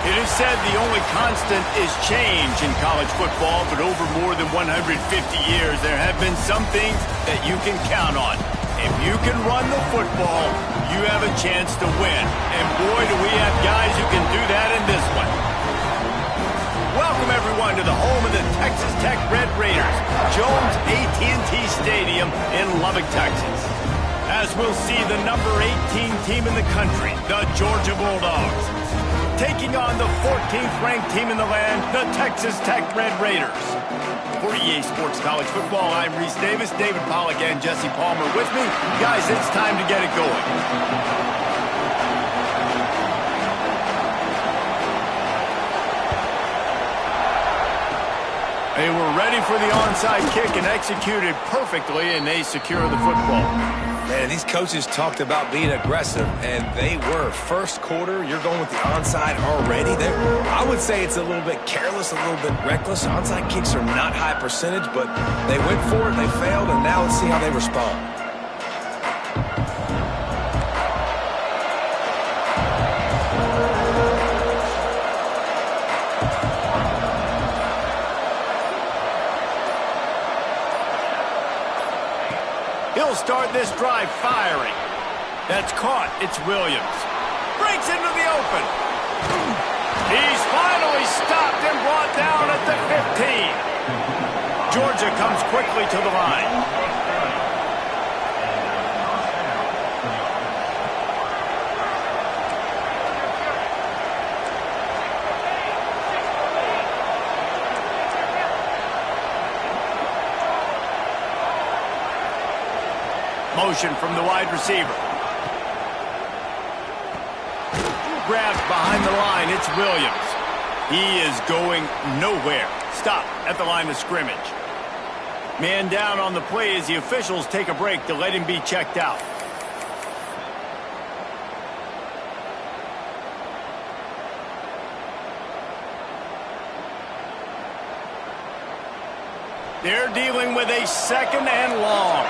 It is said the only constant is change in college football, but over more than 150 years, there have been some things that you can count on. If you can run the football, you have a chance to win. And boy, do we have guys who can do that in this one. Welcome, everyone, to the home of the Texas Tech Red Raiders, Jones AT&T Stadium in Lubbock, Texas. As we'll see the number 18 team in the country, the Georgia Bulldogs, taking on the 14th ranked team in the land, the Texas Tech Red Raiders. For EA Sports College Football, I'm Reese Davis, David Pollack, and Jesse Palmer with me. Guys, it's time to get it going. They were ready for the onside kick and executed perfectly, and they secure the football. Man, these coaches talked about being aggressive, and they were. First quarter, you're going with the onside already. I would say it's a little bit careless, a little bit reckless. Onside kicks are not high percentage, but they went for it, they failed, and now let's see how they respond. He'll start this drive firing. That's caught. It's Williams. Breaks into the open. He's finally stopped and brought down at the 15. Georgia comes quickly to the line. Motion from the wide receiver. Grabs behind the line. It's Williams. He is going nowhere. Stop at the line of scrimmage. Man down on the play as the officials take a break to let him be checked out. They're dealing with a second and long.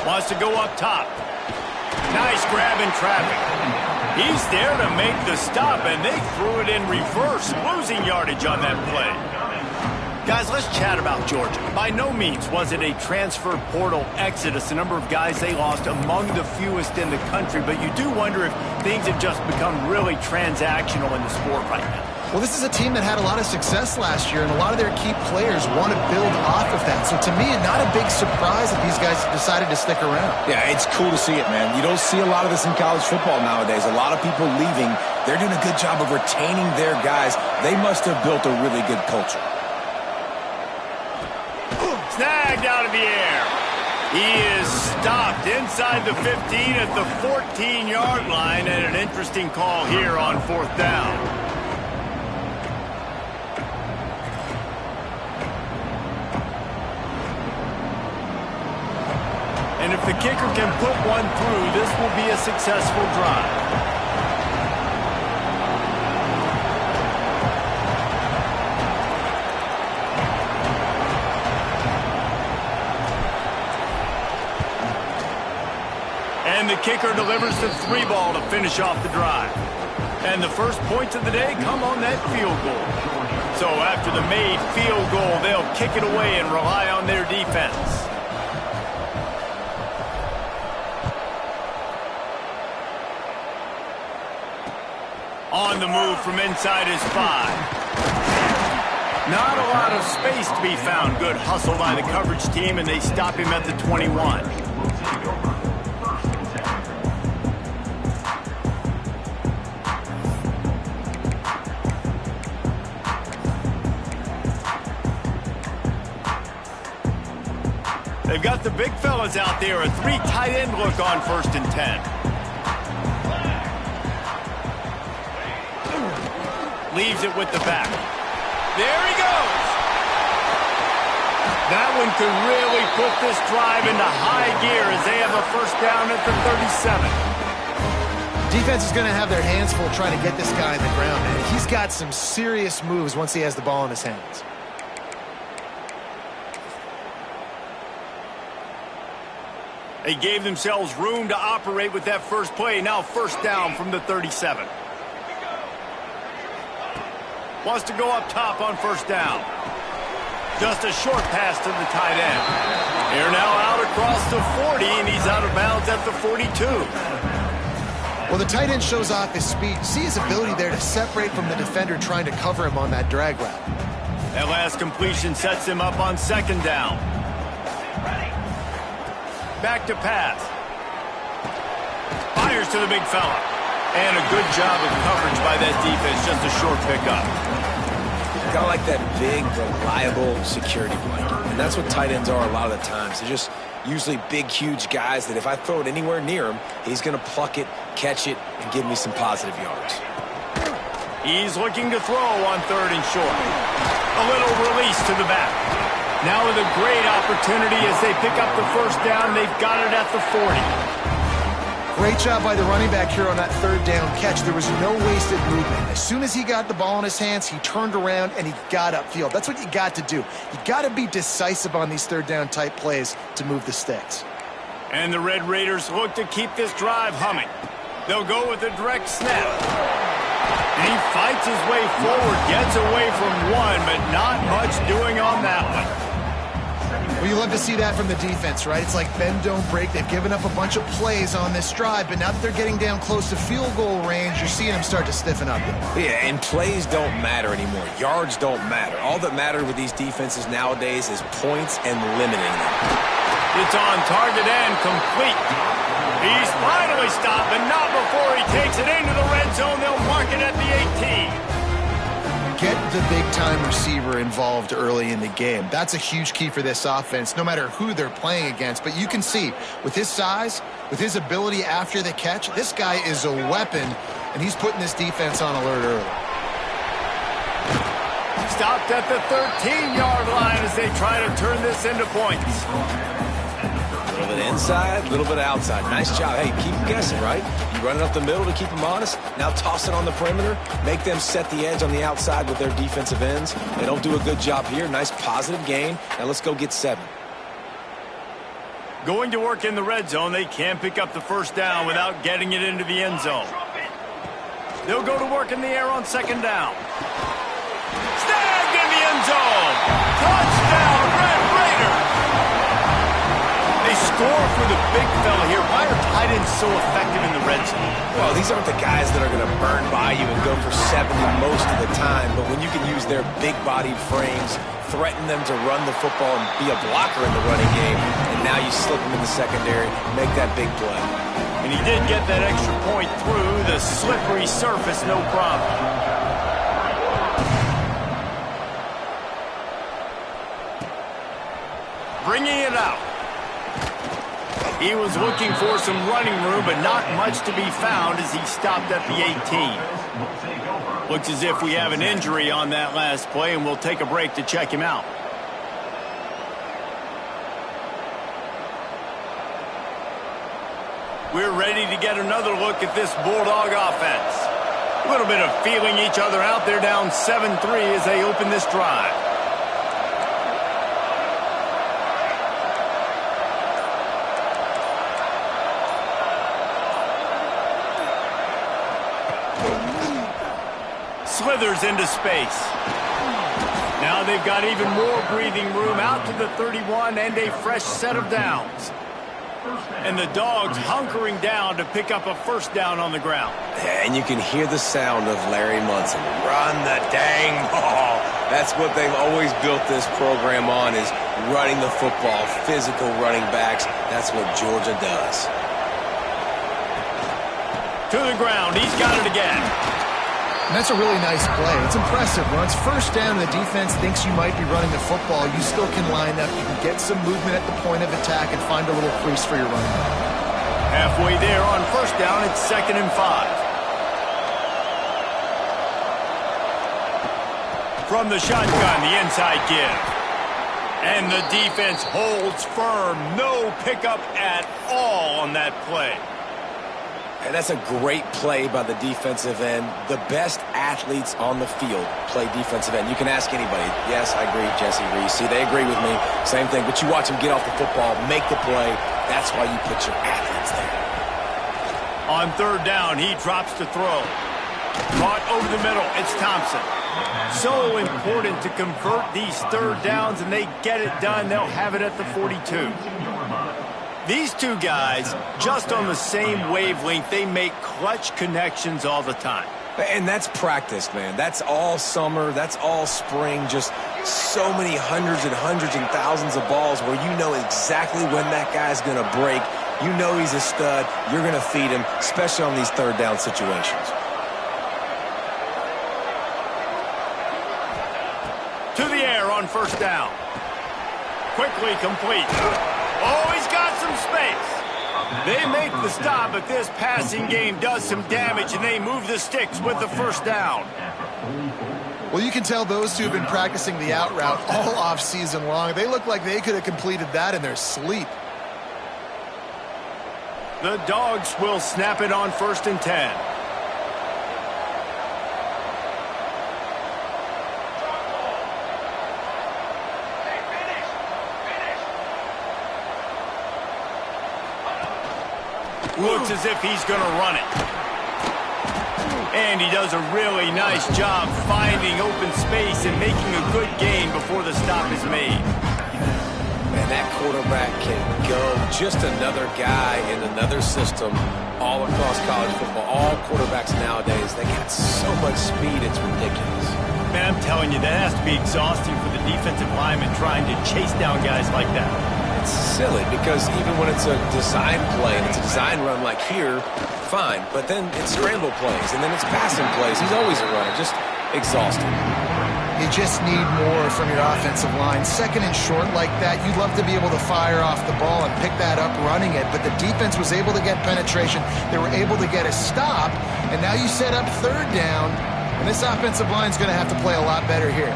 Wants to go up top. Nice grab in traffic. He's there to make the stop, and they threw it in reverse, losing yardage on that play. Guys, let's chat about Georgia. By no means was it a transfer portal exodus. The number of guys they lost among the fewest in the country, but you do wonder if things have just become really transactional in the sport right now. Well, this is a team that had a lot of success last year, and a lot of their key players want to build off of that. So to me, not a big surprise that these guys decided to stick around. Yeah, it's cool to see it, man. You don't see a lot of this in college football nowadays. A lot of people leaving. They're doing a good job of retaining their guys. They must have built a really good culture. Snagged out of the air. He is stopped inside the 15 at the 14-yard line, and an interesting call here on fourth down. And if the kicker can put one through, this will be a successful drive. And the kicker delivers the 3 ball to finish off the drive. And the first points of the day come on that field goal. So after the made field goal, they'll kick it away and rely on their defense. On the move from inside his 5. Not a lot of space to be found. Good hustle by the coverage team, and they stop him at the 21. They've got the big fellas out there. A 3 tight end look on 1st and 10. Leaves it with the back. There he goes. That one could really put this drive into high gear as they have a first down at the 37. Defense is going to have their hands full trying to get this guy in the ground, man. He's got some serious moves once he has the ball in his hands. They gave themselves room to operate with that first play. Now first down from the 37. Wants to go up top on first down. Just a short pass to the tight end. They're now out across the 40, and he's out of bounds at the 42. Well, the tight end shows off his speed. See his ability there to separate from the defender trying to cover him on that drag route. That last completion sets him up on second down. Back to pass. Fires to the big fella. And a good job of coverage by that defense. Just a short pickup. Got like that big, reliable security blanket. And that's what tight ends are a lot of the times. They're just usually big, huge guys that if I throw it anywhere near him, he's going to pluck it, catch it, and give me some positive yards. He's looking to throw on third and short. A little release to the back. Now with a great opportunity as they pick up the first down. They've got it at the 40. Great job by the running back here on that third down catch. There was no wasted movement. As soon as he got the ball in his hands, he turned around and he got upfield. That's what you got to do. You got to be decisive on these third down type plays to move the sticks. And the Red Raiders look to keep this drive humming. They'll go with a direct snap. And he fights his way forward, gets away from one, but not much doing on that one. Well, you love to see that from the defense, right? It's like bend, don't break. They've given up a bunch of plays on this drive, but now that they're getting down close to field goal range, you're seeing them start to stiffen up. Yeah, and plays don't matter anymore. Yards don't matter. All that matters with these defenses nowadays is points and limiting them. It's on target and complete. He's finally stopped, but not before he takes it into the red zone. They'll mark it at the 18. Get the big-time receiver involved early in the game. That's a huge key for this offense, no matter who they're playing against. But you can see, with his size, with his ability after the catch, this guy is a weapon, and he's putting this defense on alert early. Stopped at the 13-yard line as they try to turn this into points. A little bit inside, a little bit outside. Nice job. Hey, keep them guessing, right? You run it up the middle to keep them honest. Now toss it on the perimeter. Make them set the edge on the outside with their defensive ends. They don't do a good job here. Nice positive gain. Now let's go get 7. Going to work in the red zone. They can't pick up the first down without getting it into the end zone. They'll go to work in the air on second down. Snagged in the end zone. Touchdown, Red Raiders. They score for the big fella here. Why are tight ends so effective in the red zone? Well, these aren't the guys that are going to burn by you and go for 70 most of the time, but when you can use their big-bodied frames, threaten them to run the football and be a blocker in the running game, and now you slip them in the secondary, make that big play. And he did get that extra point through the slippery surface, no problem. Bringing it out. He was looking for some running room, but not much to be found as he stopped at the 18. Looks as if we have an injury on that last play, and we'll take a break to check him out. We're ready to get another look at this Bulldog offense. A little bit of feeling each other out. They're down 7-3 as they open this drive. Slithers into space. Now they've got even more breathing room out to the 31 and a fresh set of downs. And the Dogs hunkering down to pick up a first down on the ground. And you can hear the sound of Larry Munson. Run the dang ball. That's what they've always built this program on, is running the football, physical running backs. That's what Georgia does. To the ground. He's got it again. And that's a really nice play. It's impressive. When it's first down and the defense thinks you might be running the football, you still can line up. You can get some movement at the point of attack and find a little crease for your running back. Halfway there on first down, it's 2nd and 5. From the shotgun, the inside give. And the defense holds firm. No pickup at all on that play. And that's a great play by the defensive end. The best athletes on the field play defensive end. You can ask anybody. Yes, I agree, Jesse Reese. See, they agree with me. Same thing. But you watch them get off the football, make the play. That's why you put your athletes there. On third down, he drops to throw. Caught over the middle. It's Thompson. So important to convert these third downs, and they get it done. They'll have it at the 42. These two guys, just on the same wavelength, they make clutch connections all the time. And that's practice, man. That's all summer. That's all spring. Just so many hundreds and thousands of balls where you know exactly when that guy's going to break. You know he's a stud. You're going to feed him, especially on these third down situations. To the air on first down. Quickly complete. Oh, he's got some space. They make the stop, but this passing game does some damage, and they move the sticks with the first down. Well, you can tell those two have been practicing the out route all off season long. They look like they could have completed that in their sleep. The Dogs will snap it on 1st and 10. Looks as if he's going to run it. And he does a really nice job finding open space and making a good gain before the stop is made. And that quarterback can go. Just another guy in another system all across college football. All quarterbacks nowadays, they got so much speed, it's ridiculous. Man, I'm telling you, that has to be exhausting for the defensive lineman trying to chase down guys like that. It's silly because even when it's a design play and it's a design run like here, fine. But then it's scramble plays and then it's passing plays. He's always a runner. Just exhausting. You just need more from your offensive line. Second and short like that, you'd love to be able to fire off the ball and pick that up running it. But the defense was able to get penetration. They were able to get a stop. And now you set up third down. And this offensive line is going to have to play a lot better here.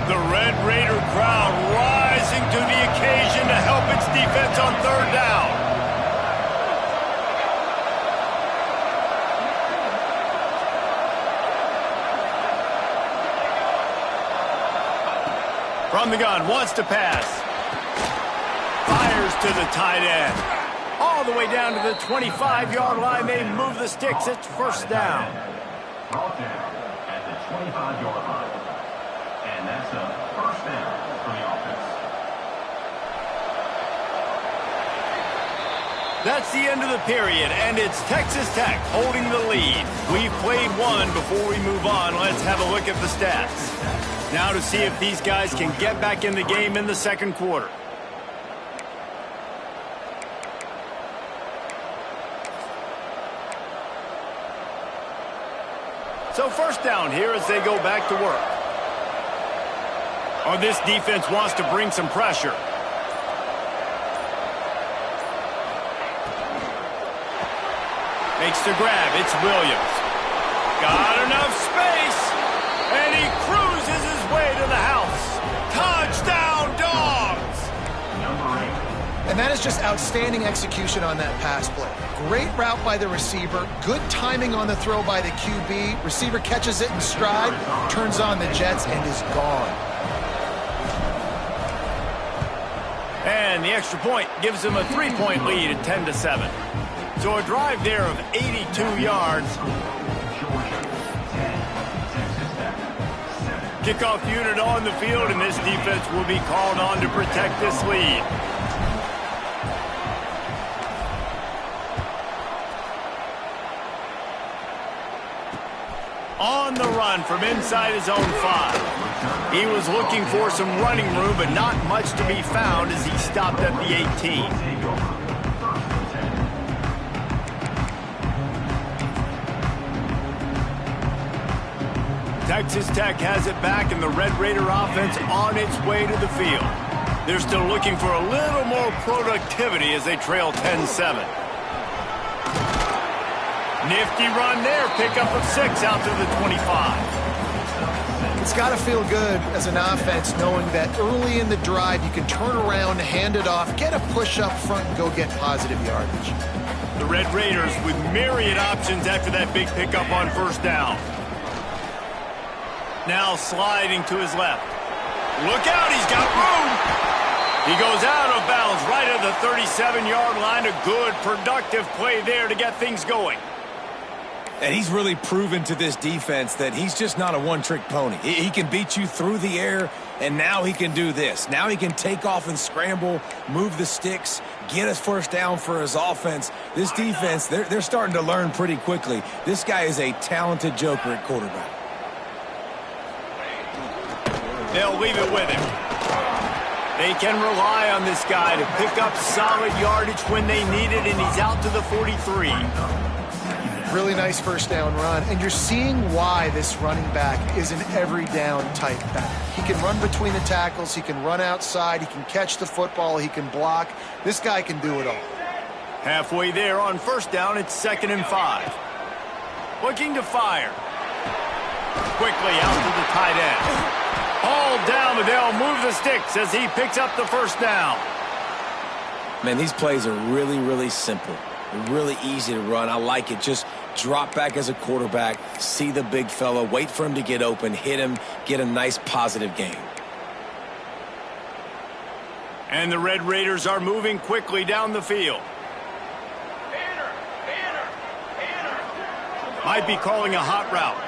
The Red Raider crowd rising to the occasion to help its defense on third down. From the gun, wants to pass. Fires to the tight end. All the way down to the 25-yard line. They move the sticks. It's first down. Brought down at the 25-yard line. And that's a first down for the offense. That's the end of the period, and it's Texas Tech holding the lead. We've played one. Before we move on, let's have a look at the stats. Now to see if these guys can get back in the game in the second quarter. So first down here as they go back to work. Oh, this defense wants to bring some pressure. Makes the grab. It's Williams. Got enough space. And he cruises his way to the house. Touchdown, Dogs! And that is just outstanding execution on that pass play. Great route by the receiver. Good timing on the throw by the QB. Receiver catches it in stride, turns on the jets, and is gone. And the extra point gives them a 3-point lead at 10-7. So a drive there of 82 yards. Kickoff unit on the field, and this defense will be called on to protect this lead. On the run from inside his own 5. He was looking for some running room, but not much to be found as he stopped at the 18. Texas Tech has it back, and the Red Raider offense on its way to the field. They're still looking for a little more productivity as they trail 10-7. Nifty run there, pickup of 6 out to the 25. It's got to feel good as an offense knowing that early in the drive you can turn around, hand it off, get a push up front, and go get positive yardage. The Red Raiders with myriad options after that big pickup on first down. Now sliding to his left. Look out, he's got room. He goes out of bounds right at the 37-yard line. A good, productive play there to get things going. And he's really proven to this defense that he's just not a one-trick pony. He can beat you through the air, and now he can do this. Now he can take off and scramble, move the sticks, get us first down for his offense. This defense, they're starting to learn pretty quickly. This guy is a talented joker at quarterback. They'll leave it with him. They can rely on this guy to pick up solid yardage when they need it, and he's out to the 43. Really nice first down run, and you're seeing why this running back is an every down type back. He can run between the tackles, he can run outside, he can catch the football, he can block. This guy can do it all. Halfway there on first down, it's 2nd and 5. Looking to fire. Quickly out to the tight end. All down, but they'll move the sticks as he picks up the first down. Man, these plays are really, really simple. They're really easy to run. I like it. Just drop back as a quarterback, see the big fella, wait for him to get open, hit him, get a nice positive gain. And the Red Raiders are moving quickly down the field. Might be calling a hot route.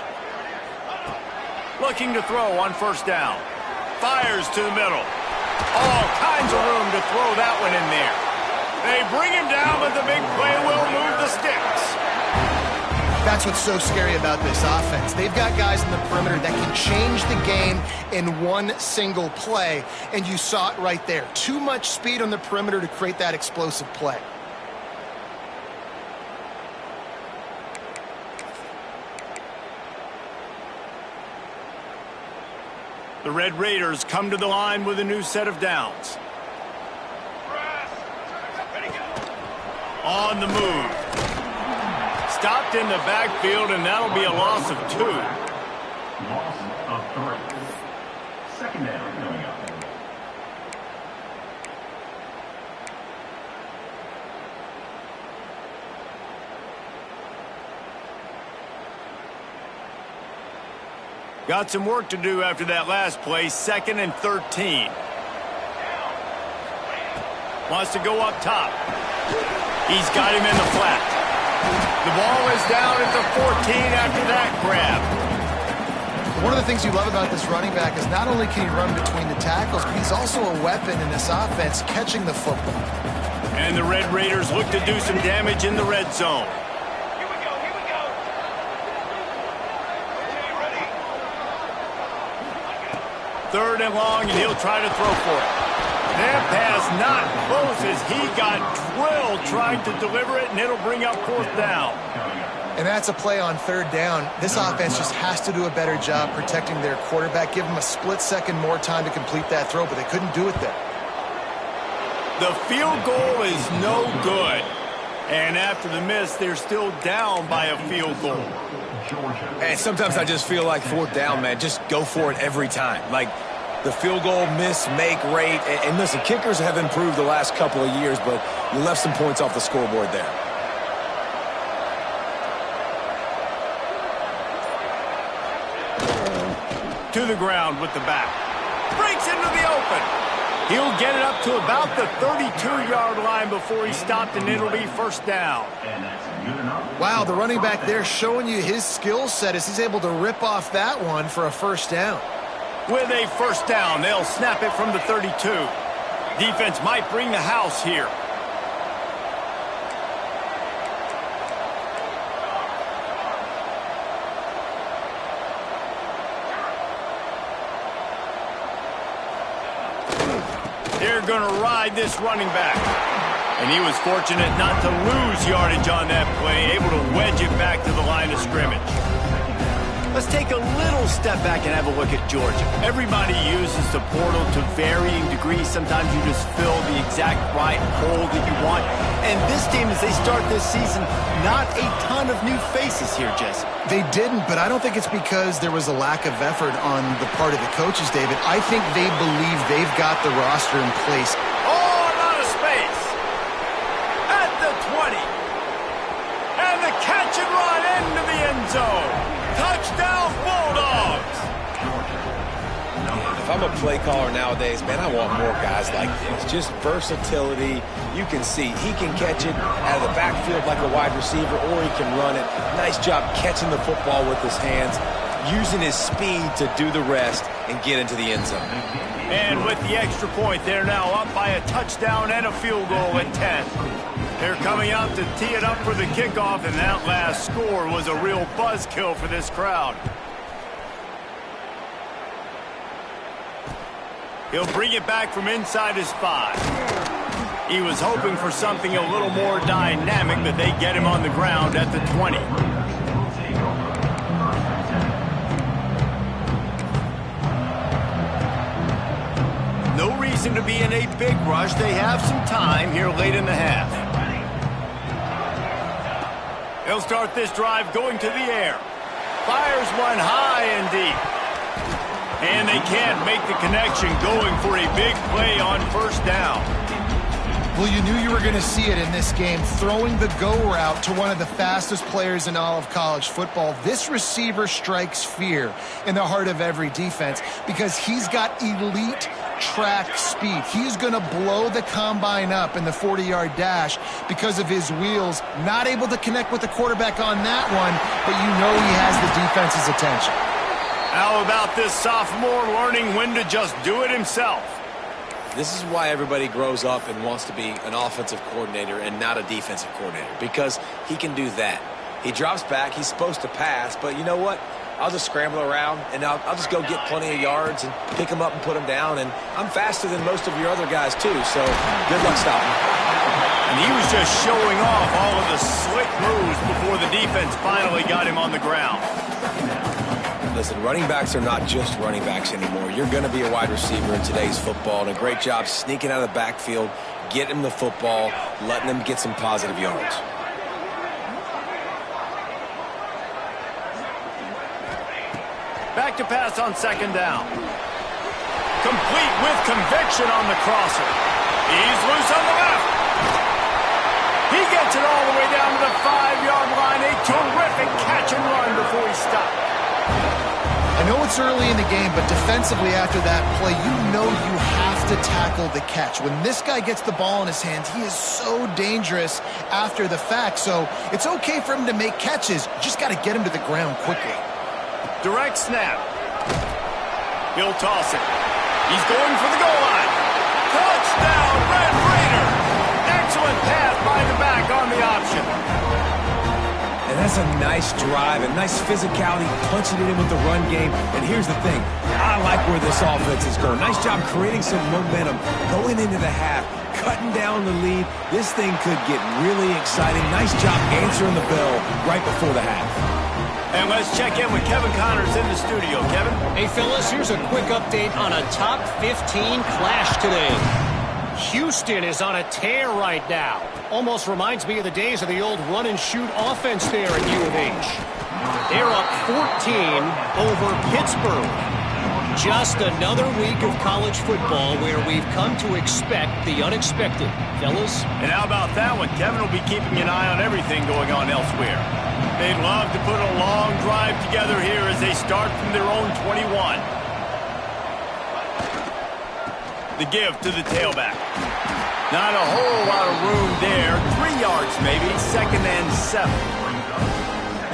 Looking to throw on first down. Fires to the middle. All kinds of room to throw that one in there. They bring him down, but the big play will move the sticks. That's what's so scary about this offense. They've got guys in the perimeter that can change the game in one single play, and you saw it right there. Too much speed on the perimeter to create that explosive play. The Red Raiders come to the line with a new set of downs. On the move. Stopped in the backfield, and that'll be a loss of 2. Loss of 3. 2nd down coming up. Got some work to do after that last play. 2nd and 13. Wants to go up top. He's got him in the flat. The ball is down at the 14 after that grab. One of the things you love about this running back is not only can he run between the tackles, but he's also a weapon in this offense catching the football. And the Red Raiders look to do some damage in the red zone. Third and long, and he'll try to throw for it. That pass not close as he got drilled trying to deliver it, and it'll bring up 4th down. And that's a play on 3rd down. This offense just has to do a better job protecting their quarterback. Give him a split second more time to complete that throw, but they couldn't do it there. The field goal is no good. And after the miss, they're still down by a field goal. And sometimes I just feel like 4th down, man, just go for it every time. Like the field goal miss, make rate. And listen, kickers have improved the last couple of years, but you left some points off the scoreboard there. To the ground with the back. Breaks into the open. He'll get it up to about the 32-yard line before he's stopped, and it'll be 1st down. And that's good enough. Wow, the running back there showing you his skill set as he's able to rip off that one for a 1st down. With a 1st down, they'll snap it from the 32. Defense might bring the house here. They're going to ride this running back. And he was fortunate not to lose yardage on that play, able to wedge it back to the line of scrimmage. Let's take a little step back and have a look at Georgia. Everybody uses the portal to varying degrees. Sometimes you just fill the exact right hole that you want. And this team, as they start this season, not a ton of new faces here, Jesse. They didn't, but I don't think it's because there was a lack of effort on the part of the coaches, David. I think they believe they've got the roster in place. Oh, a lot of space. At the 20. And the catch and run into the end zone. Touchdown, Bulldogs. If I'm a play caller nowadays, man, I want more guys like this. Just versatility. You can see he can catch it out of the backfield like a wide receiver, or he can run it. Nice job catching the football with his hands, using his speed to do the rest and get into the end zone. And with the extra point, they're now up by a touchdown and a field goal at 10. They're coming out to tee it up for the kickoff, and that last score was a real buzzkill for this crowd. He'll bring it back from inside his 5. He was hoping for something a little more dynamic, but they get him on the ground at the 20. No reason to be in a big rush. They have some time here late in the half. He'll start this drive going to the air. Fires one high and deep. And they can't make the connection, going for a big play on first down. Well, you knew you were going to see it in this game, throwing the go route to one of the fastest players in all of college football. This receiver strikes fear in the heart of every defense because he's got elite track speed. He's going to blow the combine up in the 40-yard dash because of his wheels. Not able to connect with the quarterback on that one, but you know he has the defense's attention. How about this sophomore learning when to just do it himself? This is why everybody grows up and wants to be an offensive coordinator and not a defensive coordinator, because he can do that. He drops back. He's supposed to pass, but you know what? I'll just scramble around, and I'll just go get plenty of yards and pick them up and put them down, and I'm faster than most of your other guys, too, so good luck stopping. And he was just showing off all of the slick moves before the defense finally got him on the ground. Listen, running backs are not just running backs anymore. You're going to be a wide receiver in today's football, and a great job sneaking out of the backfield, getting him the football, letting him get some positive yards. Back to pass on second down. Complete with conviction on the crosser. He's loose on the left. He gets it all the way down to the 5-yard line. A terrific catch and run before he stopped. I know it's early in the game, but defensively after that play, you know you have to tackle the catch. When this guy gets the ball in his hands, he is so dangerous after the fact. So it's okay for him to make catches. You just got to get him to the ground quickly. Direct snap. He'll toss it. He's going for the goal line. Touchdown, Red Raider. Excellent pass by the back on the option. And that's a nice drive, a nice physicality, punching it in with the run game. And here's the thing, I like where this offense is going. Nice job creating some momentum, going into the half, cutting down the lead. This thing could get really exciting. Nice job answering the bell right before the half. And let's check in with Kevin Connors in the studio. Kevin? Hey, fellas, here's a quick update on a top 15 clash today. Houston is on a tear right now. Almost reminds me of the days of the old run-and-shoot offense there at U of H. They're up 14 over Pittsburgh. Just another week of college football where we've come to expect the unexpected. Fellas? And how about that one? Kevin will be keeping an eye on everything going on elsewhere. They'd love to put a long drive together here as they start from their own 21. The give to the tailback. Not a whole lot of room there. 3 yards maybe, 2nd and 7.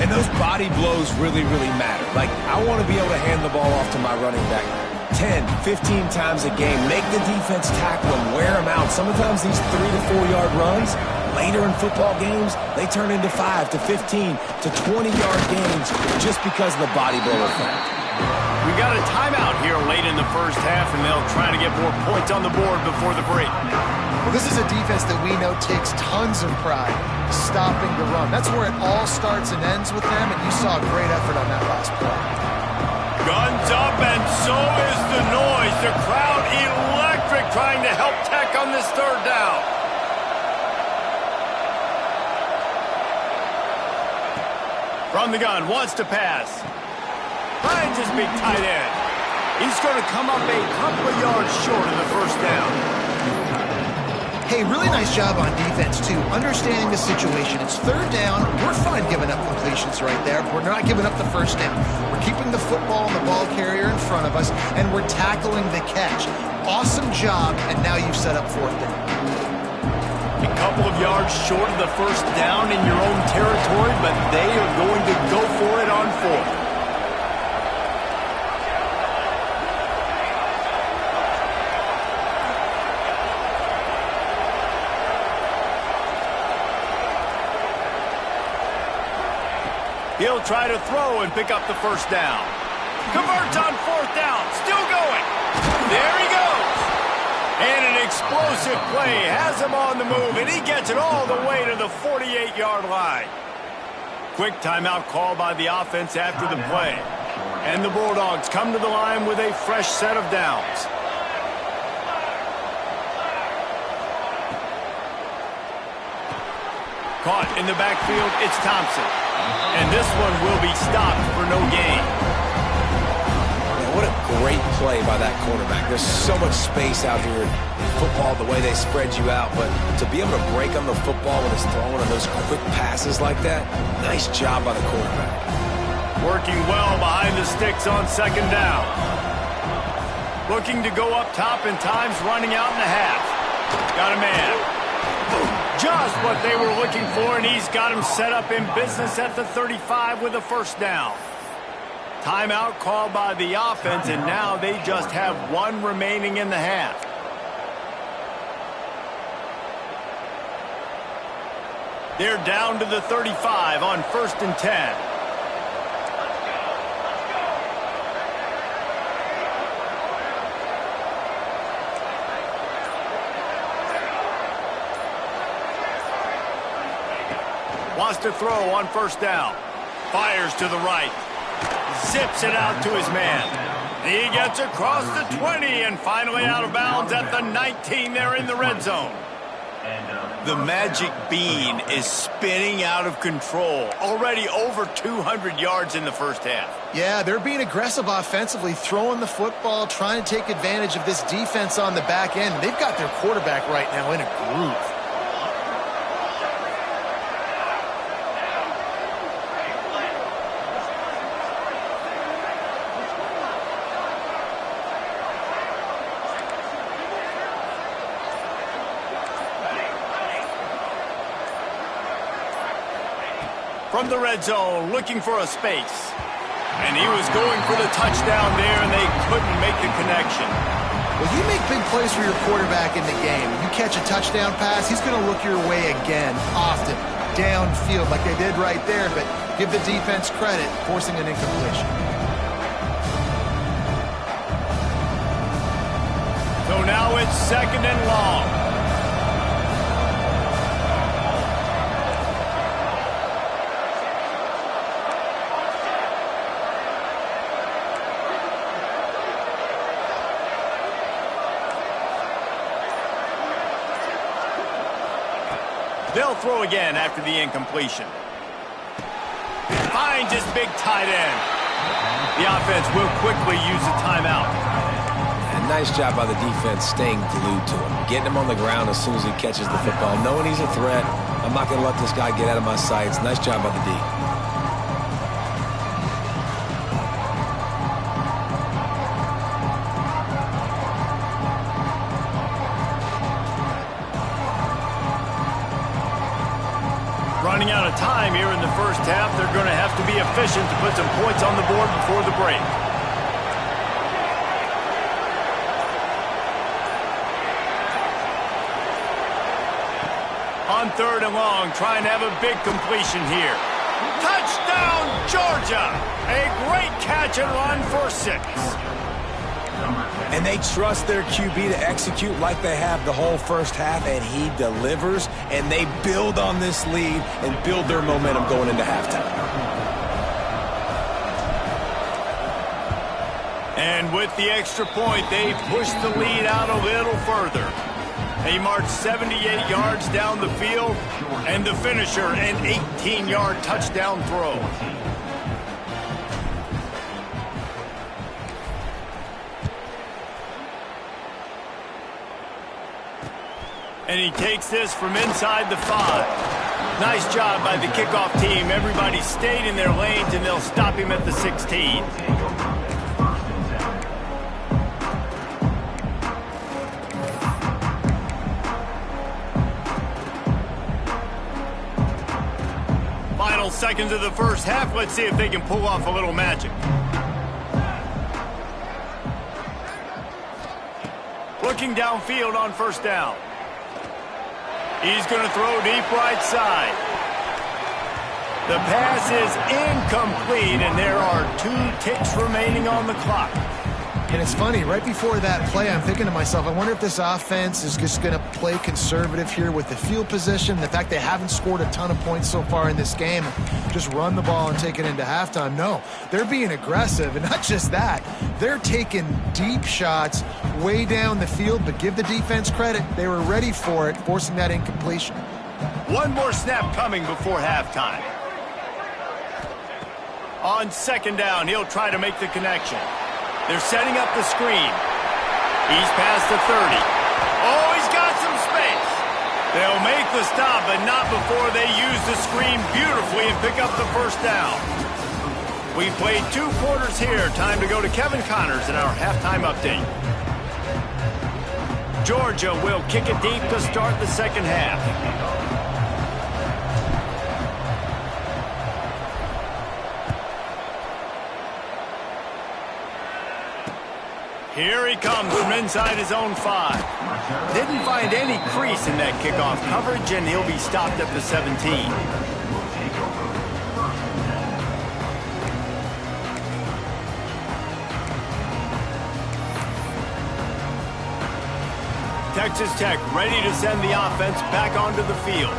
And those body blows really, really matter. Like, I want to be able to hand the ball off to my running back 10, 15 times a game. Make the defense tackle them, wear them out. Sometimes these 3 to 4 yard runs, later in football games, they turn into 5 to 15 to 20-yard games just because of the body blow effect. We got a timeout here late in the first half, and they'll try to get more points on the board before the break. Well, this is a defense that we know takes tons of pride stopping the run. That's where it all starts and ends with them, and you saw a great effort on that last play. Guns up, and so is the noise. The crowd electric trying to help Tech on this third down. From the gun, wants to pass. Finds his big tight end. He's going to come up a couple of yards short of the first down. Hey, really nice job on defense, too. Understanding the situation. It's third down. We're fine giving up completions right there. We're not giving up the first down. We're keeping the football and the ball carrier in front of us, and we're tackling the catch. Awesome job, and now you've set up fourth down. A couple of yards short of the first down in your own territory, but they are going to go for it on fourth. He'll try to throw and pick up the first down. Converts on fourth down. Still going. There he goes. And an explosive play has him on the move, and he gets it all the way to the 48-yard line. Quick timeout call by the offense after the play. And the Bulldogs come to the line with a fresh set of downs. Caught in the backfield, it's Thompson. And this one will be stopped for no gain. What a great play by that quarterback. There's so much space out here in football, the way they spread you out. But to be able to break on the football when it's throwing on those quick passes like that, nice job by the quarterback. Working well behind the sticks on second down. Looking to go up top, and time's running out in the half. Got a man. Just what they were looking for, and he's got him set up in business at the 35 with a first down. Timeout called by the offense, and now they just have one remaining in the half. They're down to the 35 on 1st and 10. Wants to throw on first down. Fires to the right. Zips it out to his man. He gets across the 20 and finally out of bounds at the 19 there in the red zone. The magic bean is spinning out of control. Already over 200 yards in the first half. Yeah, they're being aggressive offensively, throwing the football, trying to take advantage of this defense on the back end. They've got their quarterback right now in a groove. From the red zone, looking for a space. And he was going for the touchdown there, and they couldn't make the connection. Well, you make big plays for your quarterback in the game. You catch a touchdown pass, he's going to look your way again, often, downfield like they did right there, but give the defense credit, forcing an incompletion. So now it's 2nd and long. They'll throw again after the incompletion. Finds his big tight end. The offense will quickly use a timeout. And nice job by the defense staying glued to him. Getting him on the ground as soon as he catches the football. Knowing he's a threat. I'm not going to let this guy get out of my sights. Nice job by the D. Running out of time here in the first half. They're going to have to be efficient to put some points on the board before the break. On 3rd and long, trying to have a big completion here. Touchdown, Georgia! A great catch and run for 6. And they trust their QB to execute like they have the whole first half, and he delivers, and they build on this lead and build their momentum going into halftime. And with the extra point, they push the lead out a little further. They march 78 yards down the field, and the finisher, an 18-yard touchdown throw. And he takes this from inside the 5. Nice job by the kickoff team. Everybody stayed in their lanes, and they'll stop him at the 16. Final seconds of the first half. Let's see if they can pull off a little magic. Looking downfield on first down. He's going to throw deep right side. The pass is incomplete, and there are 2 ticks remaining on the clock. And it's funny, right before that play, I'm thinking to myself, I wonder if this offense is just going to play conservative here with the field position, the fact they haven't scored a ton of points so far in this game, just run the ball and take it into halftime. No, they're being aggressive, and not just that, they're taking deep shots way down the field, but give the defense credit. They were ready for it, forcing that incompletion. One more snap coming before halftime. On second down, he'll try to make the connection. They're setting up the screen. He's past the 30. Oh, he's got some space. They'll make the stop, but not before they use the screen beautifully and pick up the first down. We've played 2 quarters here. Time to go to Kevin Connors in our halftime update. Georgia will kick it deep to start the second half. Here he comes from inside his own 5. Didn't find any crease in that kickoff coverage, and he'll be stopped at the 17. Texas Tech ready to send the offense back onto the field.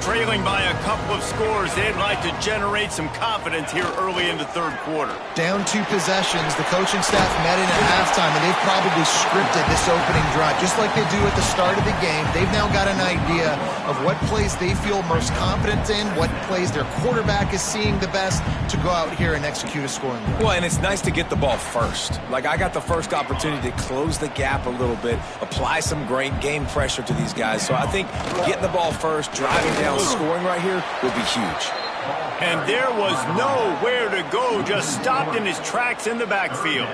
Trailing by a couple of scores, they'd like to generate some confidence here early in the third quarter. Down 2 possessions, the coaching staff met in at halftime, and they've probably scripted this opening drive. Just like they do at the start of the game, they've now got an idea of what plays they feel most confident in, what plays their quarterback is seeing the best to go out here and execute a scoring drive. Well, and it's nice to get the ball first. Like, I got the first opportunity to close the gap a little bit, apply some great game pressure to these guys. So I think getting the ball first, driving down, scoring right here will be huge. And there was nowhere to go, just stopped in his tracks in the backfield.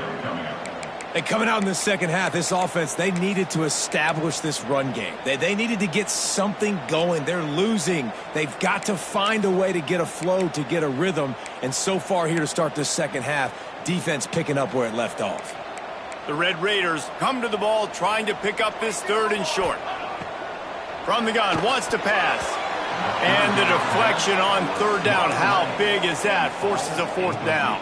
And coming out in the second half, this offense, they needed to establish this run game. They needed to get something going. They're losing. They've got to find a way to get a flow, to get a rhythm. And so far here to start this second half, defense picking up where it left off. The Red Raiders come to the ball trying to pick up this 3rd and short. From the gun, wants to pass. And the deflection on 3rd down. How big is that? Forces a 4th down.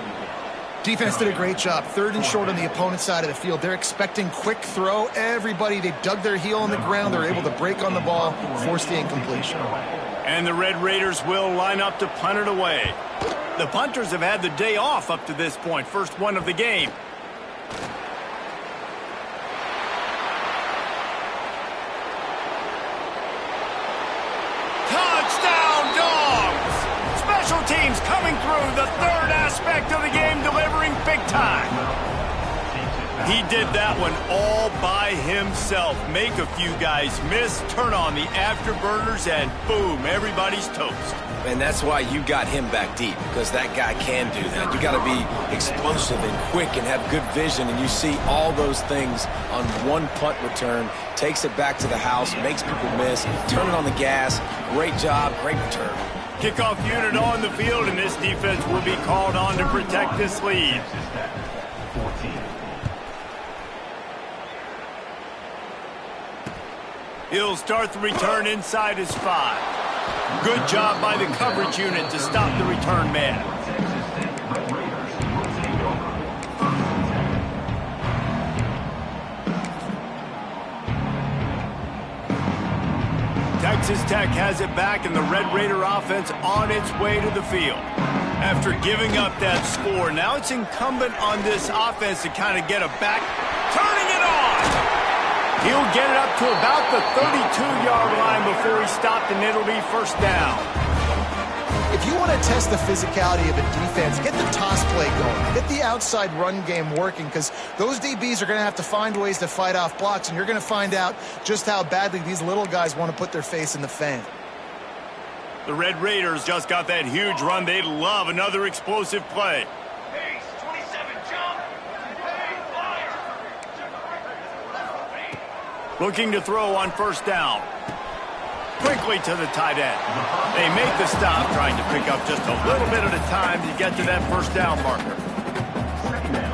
Defense did a great job. 3rd and short on the opponent's side of the field. They're expecting quick throw. Everybody, they dug their heel on the ground. They're able to break on the ball, force the incompletion. And the Red Raiders will line up to punt it away. The punters have had the day off up to this point. First one of the game. Touchdown, Dogs! Special teams coming through, the 3rd aspect of the game, delivering big time. He did that one all by himself. Make a few guys miss, turn on the afterburners, and boom, everybody's toast. And that's why you got him back deep, because that guy can do that. You got to be explosive and quick and have good vision, and you see all those things on one punt return. Takes it back to the house, makes people miss, turn it on the gas. Great job, great return. Kickoff unit on the field, and this defense will be called on to protect this lead. He'll start the return inside his 5. Good job by the coverage unit to stop the return man. Texas Tech has it back, and the Red Raider offense on its way to the field. After giving up that score, now it's incumbent on this offense to kind of get it back. Turning it on! He'll get it up to about the 32-yard line before he stopped, and it'll be first down. If you want to test the physicality of a defense, get the toss play going. Get the outside run game working, because those DBs are going to have to find ways to fight off blocks, and you're going to find out just how badly these little guys want to put their face in the fan. The Red Raiders just got that huge run. They love another explosive play. Pace, 27, jump. Looking to throw on first down. Quickly to the tight end. They make the stop, trying to pick up just a little bit at a time to get to that first down marker.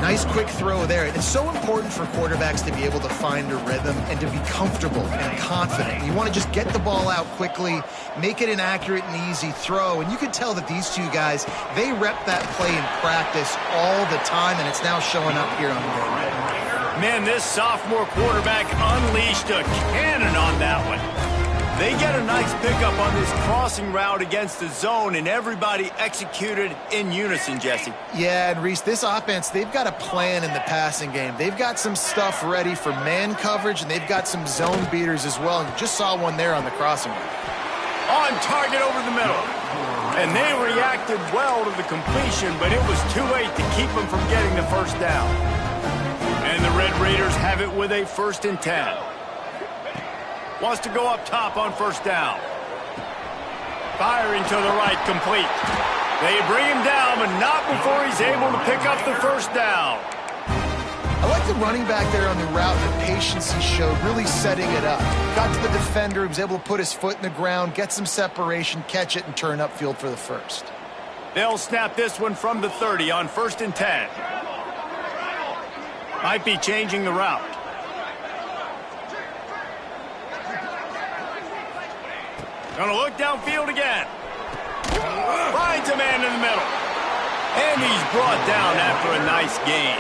Nice quick throw there. It's so important for quarterbacks to be able to find a rhythm and to be comfortable and confident. You want to just get the ball out quickly, make it an accurate and easy throw. And you can tell that these two guys, they rep that play in practice all the time, and it's now showing up here on the game. Man, this sophomore quarterback unleashed a cannon on that one. They get a nice pickup on this crossing route against the zone, and everybody executed in unison, Jesse. Yeah, and Reese, this offense, they've got a plan in the passing game. They've got some stuff ready for man coverage, and they've got some zone beaters as well. And you just saw one there on the crossing route. On target over the middle. And they reacted well to the completion, but it was too late to keep them from getting the first down. And the Red Raiders have it with a 1st and 10. Wants to go up top on first down. Firing to the right, complete. They bring him down, but not before he's able to pick up the first down. I like the running back there on the route, the patience he showed, really setting it up. Got to the defender, he was able to put his foot in the ground, get some separation, catch it, and turn upfield for the first. They'll snap this one from the 30 on 1st and 10. Might be changing the route. Gonna look downfield again. Finds a man in the middle. And he's brought down after a nice gain.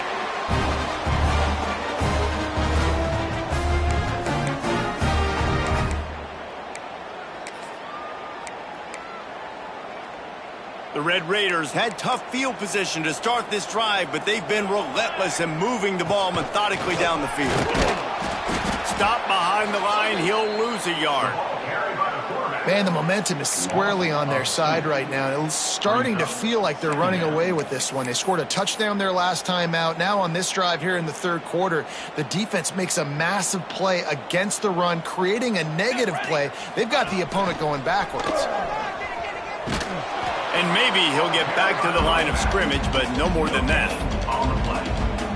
The Red Raiders had tough field position to start this drive, but they've been relentless in moving the ball methodically down the field. Stop behind the line, he'll lose a yard. Man, the momentum is squarely on their side right now. It's starting to feel like they're running away with this one. They scored a touchdown their last time out. Now on this drive here in the 3rd quarter, the defense makes a massive play against the run, creating a negative play. They've got the opponent going backwards. And maybe he'll get back to the line of scrimmage, but no more than that.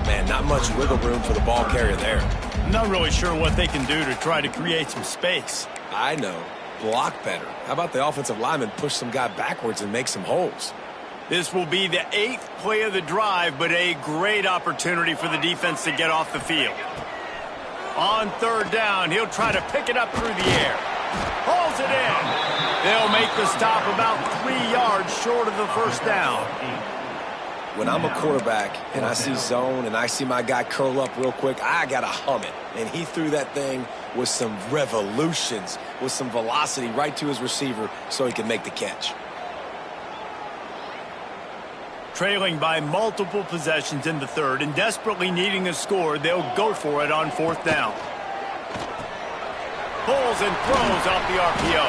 Man, not much wiggle room for the ball carrier there. Not really sure what they can do to try to create some space. I know. Block better. How about the offensive lineman push some guy backwards and make some holes? This will be the 8th play of the drive, but a great opportunity for the defense to get off the field. On 3rd down, he'll try to pick it up through the air. Hauls it in. They'll make the stop about 3 yards short of the first down. When I'm a quarterback and I see zone and I see my guy curl up real quick, I got to hum it. And he threw that thing with some revolutions, with some velocity right to his receiver so he could make the catch. Trailing by multiple possessions in the 3rd and desperately needing a score, they'll go for it on 4th down. Pulls and throws off the RPO.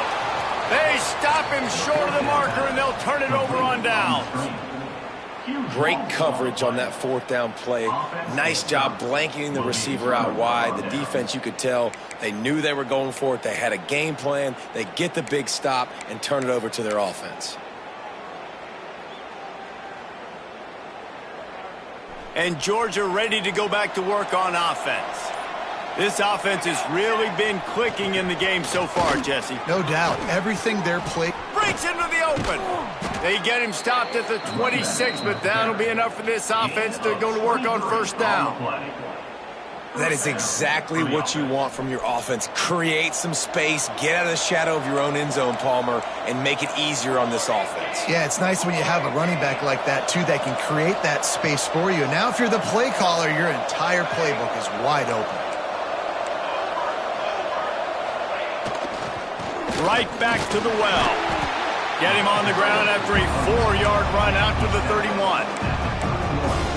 They stop him short of the marker, and they'll turn it over on downs. Great coverage on that 4th down play. Nice job blanketing the receiver out wide. The defense, you could tell, they knew they were going for it. They had a game plan. They get the big stop and turn it over to their offense. And Georgia ready to go back to work on offense. This offense has really been clicking in the game so far, Jesse. No doubt. Everything they're playing. Breaks into the open. They get him stopped at the 26, but that'll be enough for this offense to go to work on first down. That is exactly what you want from your offense. Create some space, get out of the shadow of your own end zone, Palmer, and make it easier on this offense. Yeah, it's nice when you have a running back like that, too, that can create that space for you. Now, if you're the play caller, your entire playbook is wide open. right back to the well. Get him on the ground after a 4-yard run out to the 31.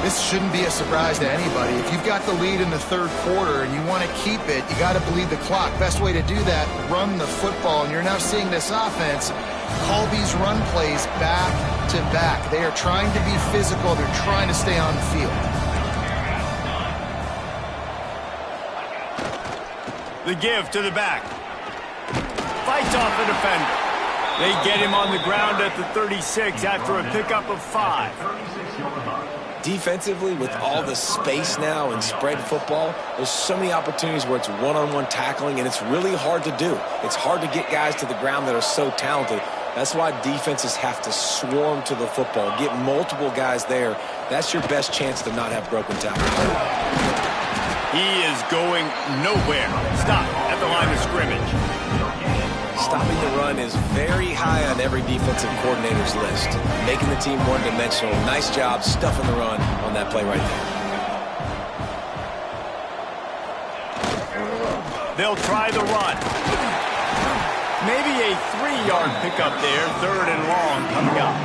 This shouldn't be a surprise to anybody. If you've got the lead in the third quarter and you want to keep it, you got to bleed the clock. Best way to do that, run the football. And you're now seeing this offense call these run plays back to back. They are trying to be physical. They're trying to stay on the field. The give to the back. Fights off the defender. They get him on the ground at the 36 after a pickup of 5. Defensively, with all the space now and spread football, there's so many opportunities where it's one-on-one tackling, and it's really hard to do. It's hard to get guys to the ground that are so talented. That's why defenses have to swarm to the football, get multiple guys there. That's your best chance to not have broken tackles. He is going nowhere. Stop at the line of scrimmage. Stopping the run is very high on every defensive coordinator's list. Making the team one-dimensional. Nice job stuffing the run on that play right there. They'll try the run. Maybe a 3-yard pickup there, 3rd and long coming up.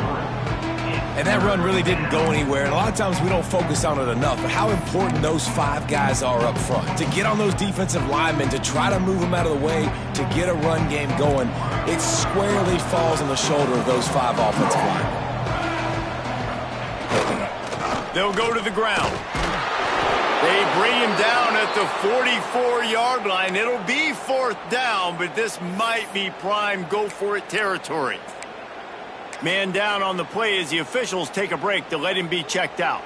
And that run really didn't go anywhere. And a lot of times we don't focus on it enough, but how important those 5 guys are up front. To get on those defensive linemen, to try to move them out of the way, to get a run game going, it squarely falls on the shoulder of those 5 offensive linemen. They'll go to the ground. They bring him down at the 44-yard line. It'll be 4th down, but this might be prime go-for-it territory. Man down on the play as the officials take a break to let him be checked out.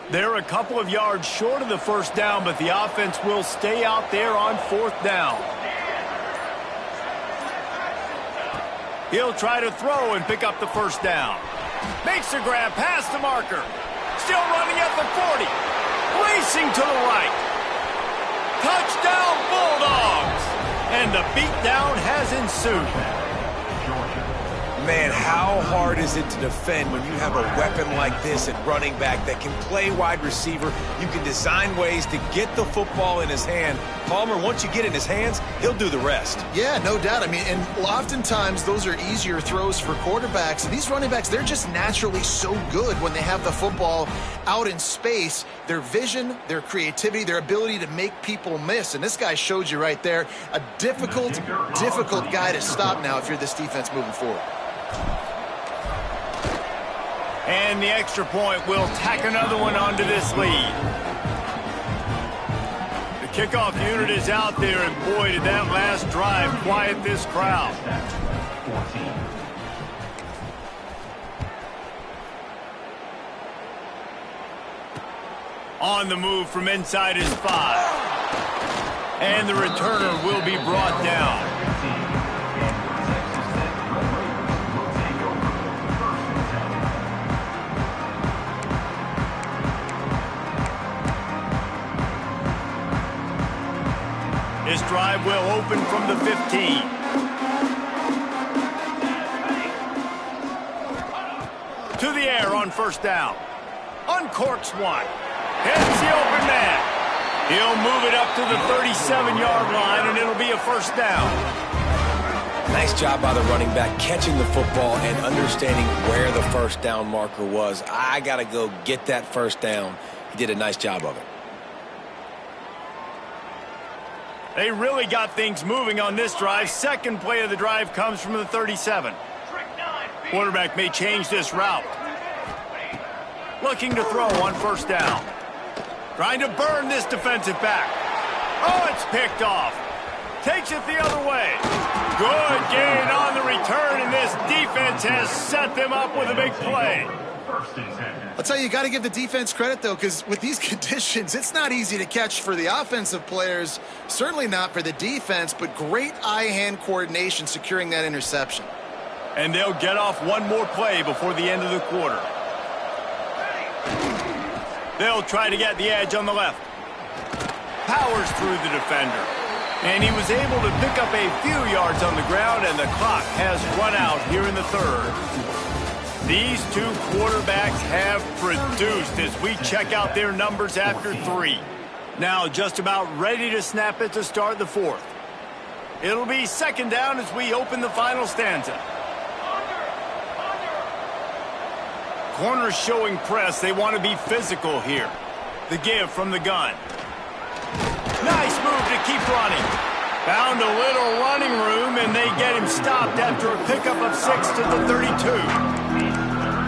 They're a couple of yards short of the 1st down, but the offense will stay out there on 4th down. He'll try to throw and pick up the 1st down. Makes the grab past the marker. Still running at the 40. Racing to the right. Touchdown Bulldogs. And the beatdown has ensued. Man, how hard is it to defend when you have a weapon like this at running back that can play wide receiver? You can design ways to get the football in his hand. Palmer, once you get it in his hands, he'll do the rest. Yeah, no doubt. I mean, and oftentimes those are easier throws for quarterbacks. And these running backs, they're just naturally so good when they have the football out in space. Their vision, their creativity, their ability to make people miss. And this guy showed you right there, a difficult guy to stop now if you're this defense moving forward. And the extra point will tack another one onto this lead. The kickoff unit is out there, and boy, did that last drive quiet this crowd. On the move from inside his 5. And the returner will be brought down. This drive will open from the 15. To the air on 1st down. Uncorks one. Hits the open man. He'll move it up to the 37-yard line, and it'll be a 1st down. Nice job by the running back catching the football and understanding where the 1st down marker was. I got to go get that 1st down. He did a nice job of it. They really got things moving on this drive. 2nd play of the drive comes from the 37. Quarterback may change this route. Looking to throw on 1st down. Trying to burn this defensive back. Oh, it's picked off. Takes it the other way. Good gain on the return, and this defense has set them up with a big play. I'll tell you, you got to give the defense credit, though, because with these conditions, it's not easy to catch for the offensive players, certainly not for the defense, but great eye-hand coordination securing that interception. And they'll get off one more play before the end of the quarter. They'll try to get the edge on the left. Powers through the defender. And he was able to pick up a few yards on the ground, and the clock has run out here in the third. These two quarterbacks have produced as we check out their numbers after 3. Now just about ready to snap it to start the fourth. It'll be second down as we open the final stanza. Corners showing press. They want to be physical here. The give from the gun. Nice move to keep running. Found a little running room, and they get him stopped after a pickup of 6 to the 32.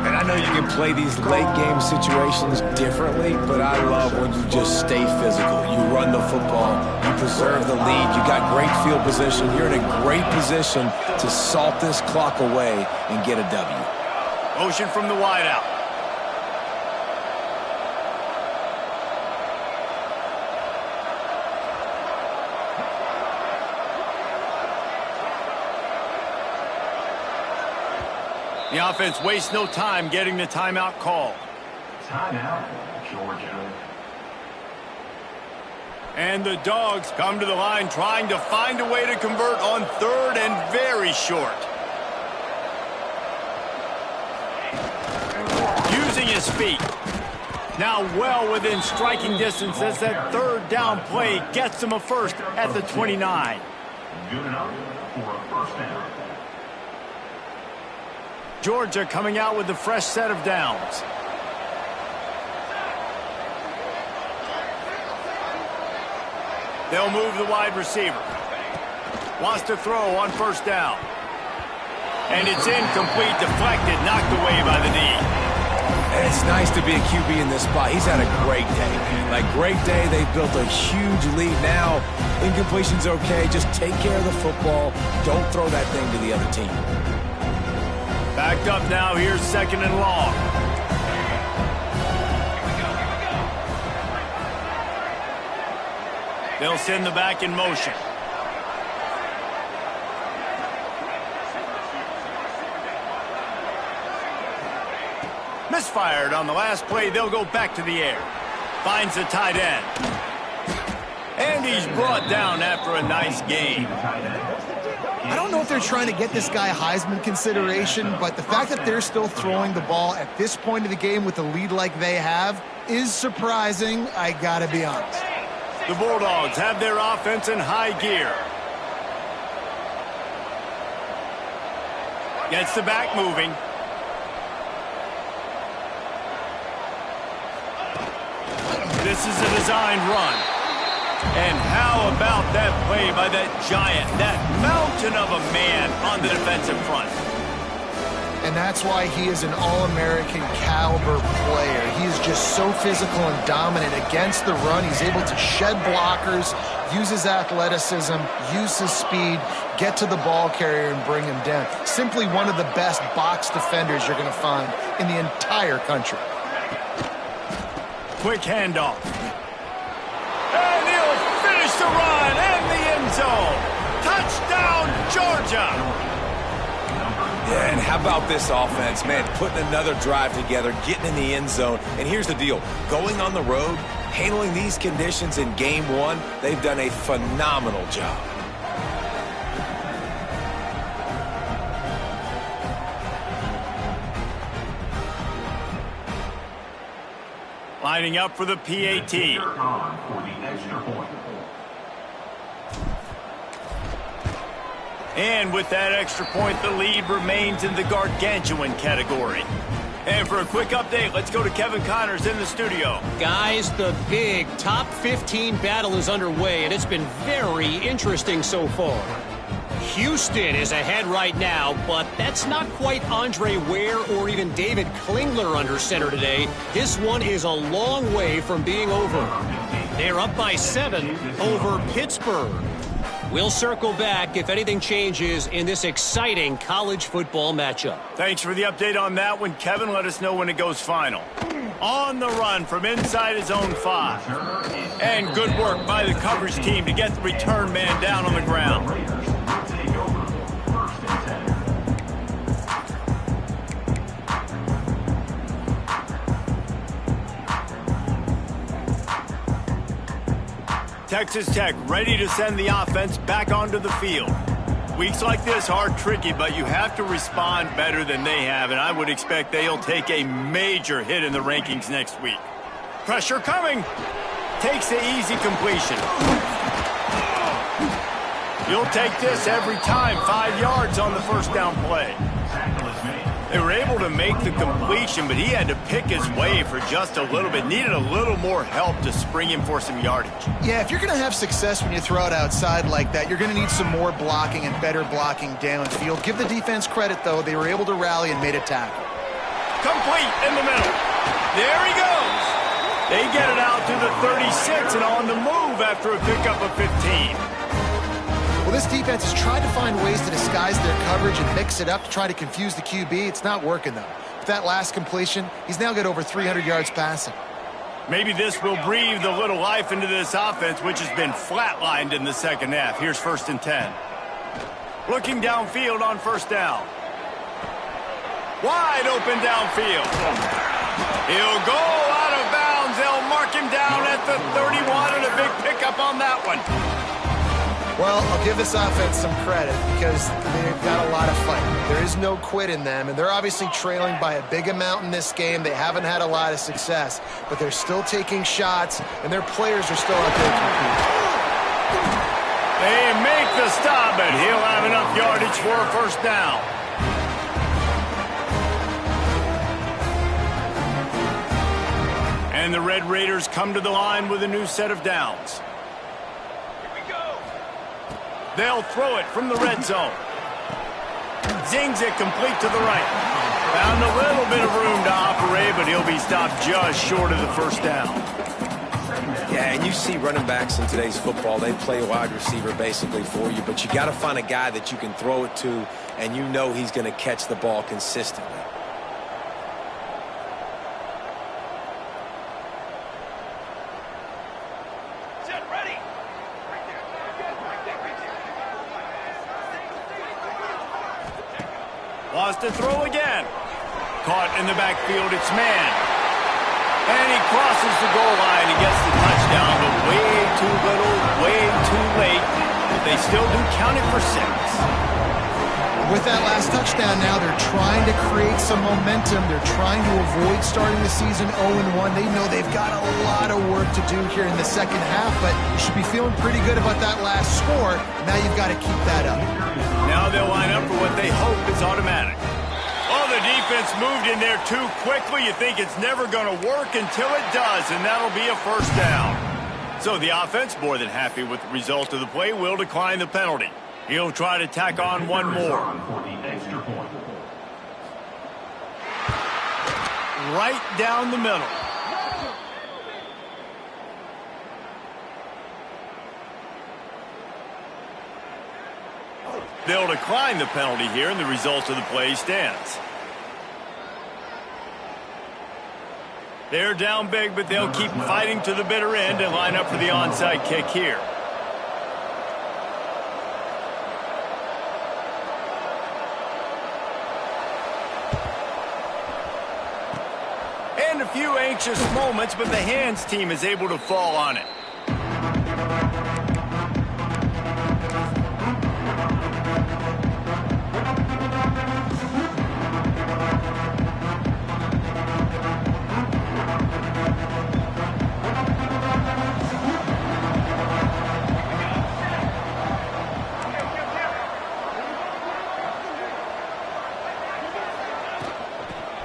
And I know you can play these late-game situations differently, but I love when you just stay physical. You run the football. You preserve the lead. You got great field position. You're in a great position to salt this clock away and get a W. Motion from the wideout. The offense wastes no time getting the timeout call. Timeout, Georgia. And the Dogs come to the line trying to find a way to convert on third and very short. Using his feet. Now well within striking distance as that third down play gets him a first at the 29. Good enough for a first down. Georgia coming out with a fresh set of downs. They'll move the wide receiver. Wants to throw on first down. And it's incomplete, deflected, knocked away by the knee. And it's nice to be a QB in this spot. He's had a great day, man. Like, great day. They've built a huge lead now. Incompletion's okay. Just take care of the football. Don't throw that thing to the other team. Backed up now, here's second and long. They'll send the back in motion. Misfired on the last play, they'll go back to the air. Finds the tight end. And he's brought down after a nice game. I don't know if they're trying to get this guy Heisman consideration, but the fact that they're still throwing the ball at this point of the game with a lead like they have is surprising, I gotta be honest. The Bulldogs have their offense in high gear. Gets the back moving. This is a designed run. And how about that play by that giant, that mountain of a man on the defensive front? And that's why he is an All-American caliber player. He is just so physical and dominant against the run. He's able to shed blockers, use his athleticism, use his speed, get to the ball carrier and bring him down. Simply one of the best box defenders you're going to find in the entire country. Quick handoff. And he'll finish the run in the end zone. Touchdown, Georgia. Yeah, and how about this offense, man? Putting another drive together, getting in the end zone. And here's the deal. Going on the road, handling these conditions in game one, they've done a phenomenal job. Lining up for the PAT. For the extra point. And with that extra point, the lead remains in the gargantuan category. And for a quick update, let's go to Kevin Connors in the studio. Guys, the big top 15 battle is underway, and it's been very interesting so far. Houston is ahead right now, but that's not quite Andre Ware or even David Klingler under center today. This one is a long way from being over. They're up by 7 over Pittsburgh. We'll circle back if anything changes in this exciting college football matchup. Thanks for the update on that one, Kevin. Let us know when it goes final. On the run from inside his own 5. And good work by the coverage team to get the return man down on the ground. Texas Tech ready to send the offense back onto the field. Weeks like this are tricky, but you have to respond better than they have, and I would expect they'll take a major hit in the rankings next week. Pressure coming. Takes the easy completion. You'll take this every time. 5 yards on the first down play. They were able to make the completion, but he had to pick his way for just a little bit. Needed a little more help to spring him for some yardage. Yeah, if you're going to have success when you throw it outside like that, you're going to need some more blocking and better blocking downfield. Give the defense credit, though. They were able to rally and made a tackle. Complete in the middle. There he goes. They get it out to the 36 and on the move after a pickup of 15. Well, this defense has tried to find ways to disguise their coverage and mix it up to try to confuse the QB. It's not working, though. With that last completion, he's now got over 300 yards passing. Maybe this will breathe a little life into this offense, which has been flatlined in the second half. Here's 1st and 10. Looking downfield on first down. Wide open downfield. He'll go out of bounds. They'll mark him down at the 31 and a big pickup on that one. Well, I'll give this offense some credit because they've got a lot of fight. There is no quit in them, and they're obviously trailing by a big amount in this game. They haven't had a lot of success, but they're still taking shots, and their players are still out there competing. They make the stop, and he'll have enough yardage for a first down. And the Red Raiders come to the line with a new set of downs. They'll throw it from the red zone. Zings it complete to the right. Found a little bit of room to operate, but he'll be stopped just short of the first down. Yeah, and you see running backs in today's football, they play wide receiver basically for you, but you got to find a guy that you can throw it to, and you know he's going to catch the ball consistently. Wants to throw again. Caught in the backfield, it's man. And he crosses the goal line and gets the touchdown, but way too little, way too late. But they still do count it for 6. With that last touchdown now, they're trying to create some momentum. They're trying to avoid starting the season 0-1. They know they've got a lot of work to do here in the second half, but you should be feeling pretty good about that last score. Now you've got to keep that up. Now they'll line up for what they hope is automatic. Oh, the defense moved in there too quickly. You think it's never going to work until it does, and that'll be a first down. So the offense, more than happy with the result of the play, will decline the penalty. He'll try to tack on one more. Right down the middle. They'll decline the penalty here, and the result of the play stands. They're down big, but they'll keep fighting to the bitter end and line up for the onside kick here. And a few anxious moments, but the hands team is able to fall on it.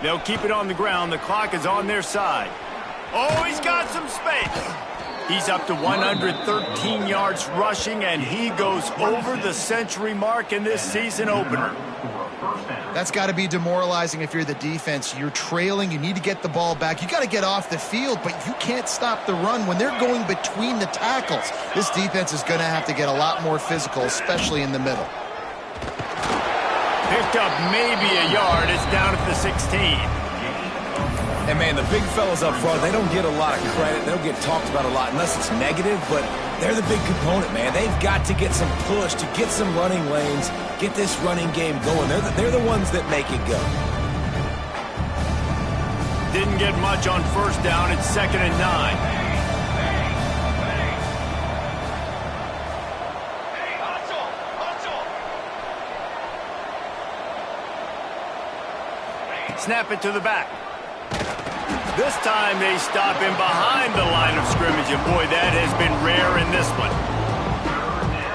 They'll keep it on the ground. The clock is on their side. Oh, he's got some space. He's up to 113 yards rushing, and he goes over the century mark in this season opener. That's got to be demoralizing if you're the defense. You're trailing. You need to get the ball back. You got to get off the field, but you can't stop the run when they're going between the tackles. This defense is going to have to get a lot more physical, especially in the middle. Picked up maybe a yard. It's down at the 16. And, man, the big fellas up front, they don't get a lot of credit. They don't get talked about a lot unless it's negative, but they're the big component, man. They've got to get some push to get some running lanes, get this running game going. They're the ones that make it go. Didn't get much on first down. It's 2nd and 9. Snap it to the back. This time they stop him behind the line of scrimmage, and boy, that has been rare in this one.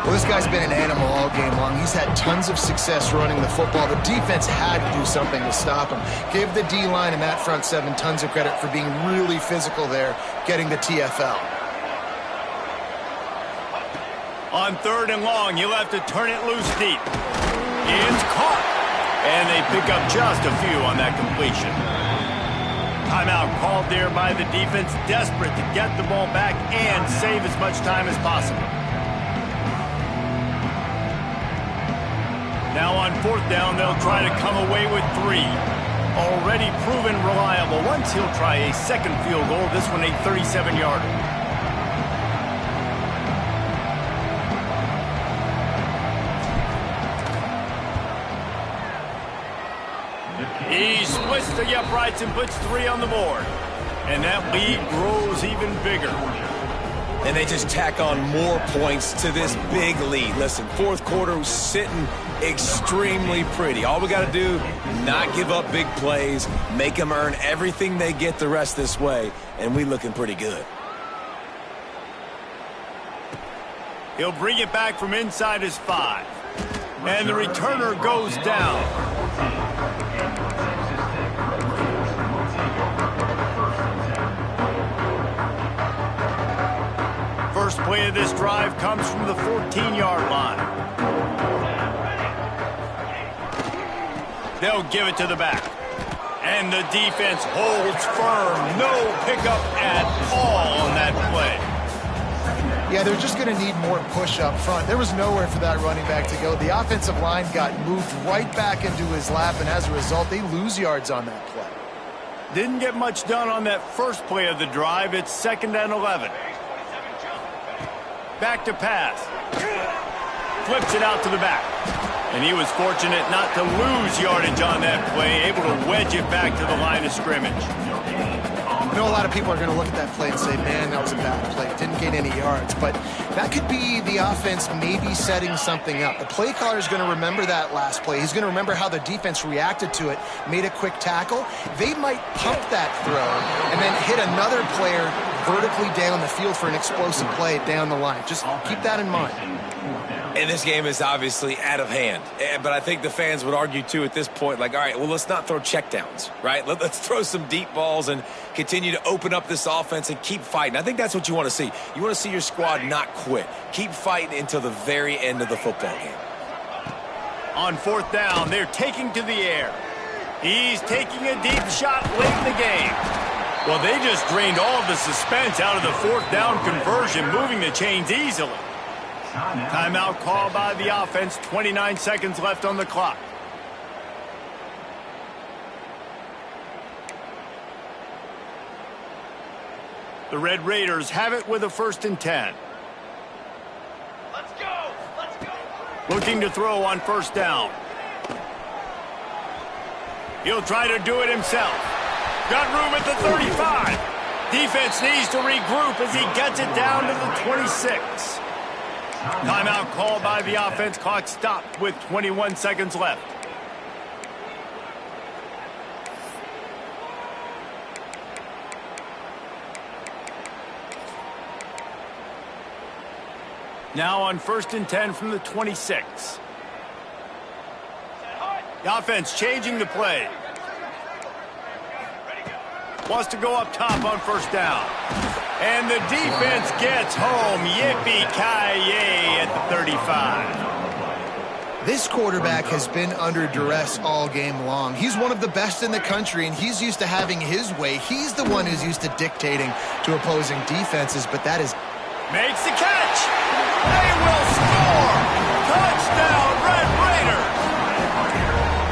Well, this guy's been an animal all game long. He's had tons of success running the football. The defense had to do something to stop him. Give the D-line and that front seven tons of credit for being really physical there, getting the TFL. On 3rd and long, you'll have to turn it loose deep. It's caught. And they pick up just a few on that completion. Timeout called there by the defense, desperate to get the ball back and save as much time as possible. Now on 4th down, they'll try to come away with 3. Already proven reliable. Once he'll try a second field goal, this one a 37-yarder. He splits the uprights and puts 3 on the board. And that lead grows even bigger. And they just tack on more points to this big lead. Listen, 4th quarter was sitting extremely pretty. All we got to do, not give up big plays, make them earn everything they get the rest this way, and we looking pretty good. He'll bring it back from inside his 5. And the returner goes down. First play of this drive comes from the 14-yard line. They'll give it to the back. And the defense holds firm. No pickup at all on that play. Yeah, they're just going to need more push up front. There was nowhere for that running back to go. The offensive line got moved right back into his lap, and as a result, they lose yards on that play. Didn't get much done on that first play of the drive. It's 2nd and 11. Back to pass. Flips it out to the back. And he was fortunate not to lose yardage on that play, able to wedge it back to the line of scrimmage. I know a lot of people are going to look at that play and say, man, that was a bad play. Didn't gain any yards. But that could be the offense maybe setting something up. The play caller is going to remember that last play. He's going to remember how the defense reacted to it, made a quick tackle. They might pump that throw and then hit another player vertically down the field for an explosive play down the line. Just keep that in mind. And this game is obviously out of hand. But I think the fans would argue, too, at this point, like, all right, well, let's not throw checkdowns, right? Let's throw some deep balls and continue to open up this offense and keep fighting. I think that's what you want to see. You want to see your squad not quit. Keep fighting until the very end of the football game. On 4th down, they're taking to the air. He's taking a deep shot late in the game. Well, they just drained all of the suspense out of the 4th down conversion, moving the chains easily. Timeout called by the offense. 29 seconds left on the clock. The Red Raiders have it with a 1st and 10. Let's go! Let's go! Looking to throw on 1st down. He'll try to do it himself. Got room at the 35. Defense needs to regroup as he gets it down to the 26. Timeout called by the offense. Clock stopped with 21 seconds left. Now on 1st and 10 from the 26. The offense changing the play. Wants to go up top on 1st down. And the defense gets home. Yippee-ki-yay at the 35. This quarterback has been under duress all game long. He's one of the best in the country, and he's used to having his way. He's the one who's used to dictating to opposing defenses, but that is... Makes the catch. They will score. Touchdown, Red Raiders.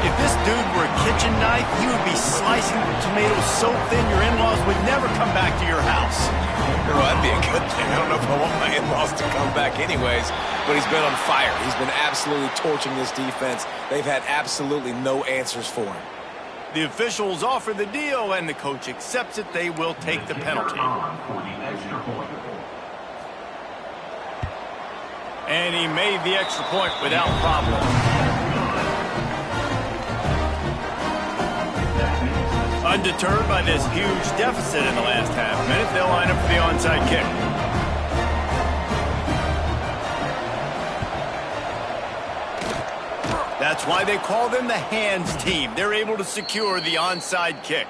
If this dude were a kitchen knife, he would be slicing the tomatoes so thin your in-laws would never come back to your house. Well, that'd be a good thing. I don't know if I want my in-laws to come back anyways, but he's been on fire. He's been absolutely torching this defense. They've had absolutely no answers for him. The officials offer the deal, and the coach accepts it. They will take the penalty. And he made the extra point without problem. Undeterred by this huge deficit in the last half minute, they'll line up for the onside kick. That's why they call them the hands team. They're able to secure the onside kick.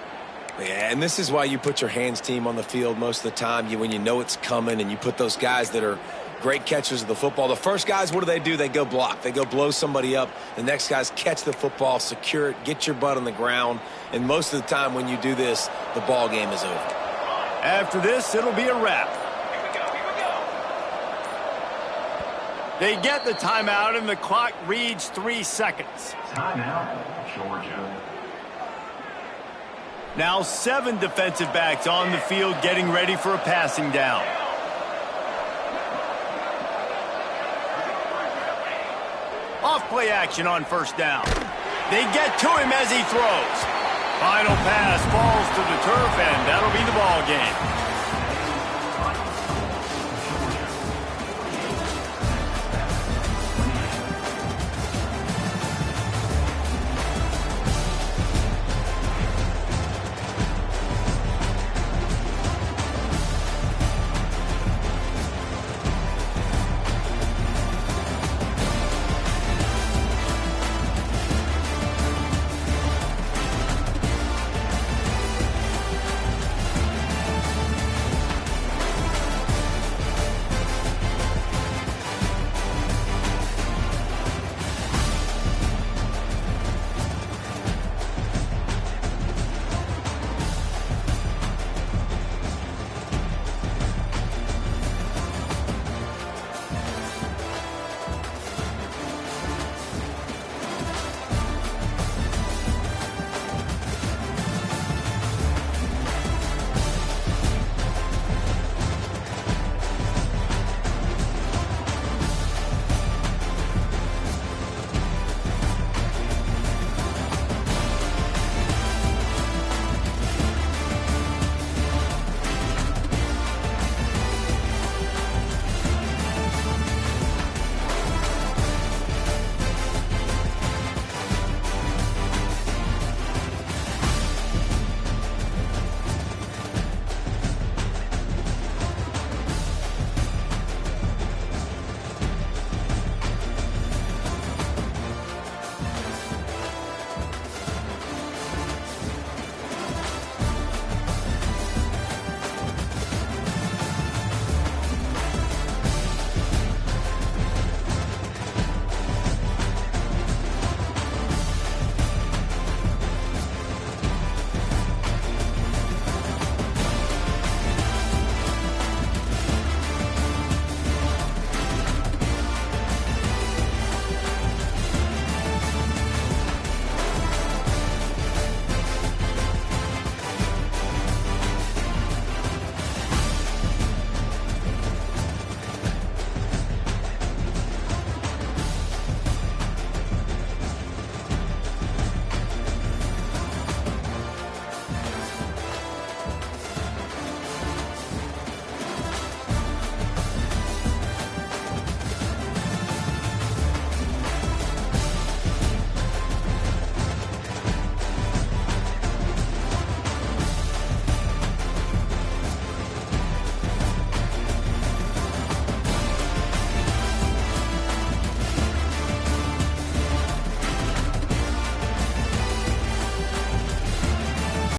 Yeah, and this is why you put your hands team on the field most of the time. When you know it's coming, and you put those guys that are great catchers of the football. The first guys, what do? They go block. They go blow somebody up. The next guys catch the football, secure it, get your butt on the ground. And most of the time when you do this, the ball game is over. After this, it'll be a wrap. They get the timeout, and the clock reads 3 seconds. Timeout, Georgia. Now 7 defensive backs on the field getting ready for a passing down. Off-play action on first down. They get to him as he throws. Final pass falls to the turf, and